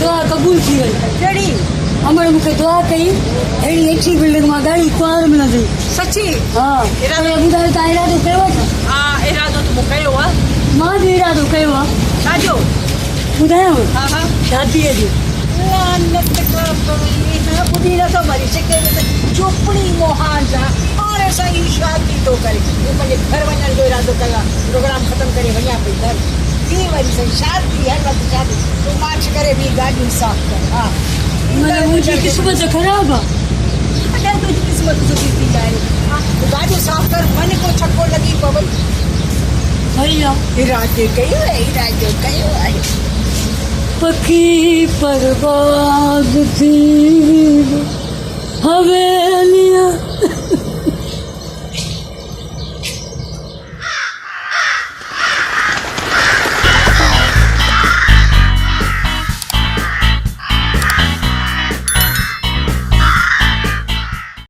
दुआ कबूल थी वई कहिड़ी अमर मूंखे दुआ कई अहिड़ी एठी बिल्डिंग मां गाड़ी कुआर मिलंदी सची हा इरादो ॿुधायो तव्हां इरादो कयो आहे छा हा इरादो त मूं कयो आहे मां बि इरादो कयो आहे छाजो ॿुधायांव हा हा शादीअ जो ॿुधी नथो मरी सिके में चोपड़ी मोहान जा हाणे असांजी शादी थो करे पंहिंजे घर वञण जो इरादो कयो आहे प्रोग्राम ख़तमु करे वञा पई घर कीअं वरी साईं शादी हर वक़्तु शादी तूं मार्च करे बि गाॾियूं साफ़ कर हा माना मुंहिंजी क़िस्मत ख़राबु आहे अगरि तुंहिंजी क़िस्मत सुठी थी जाए हा तूं गाॾियूं साफ़ कर मन को छको लॻी पवई सही आहे इरादे कयो आहे इरादो कयो आहे पखी परवाज़ थी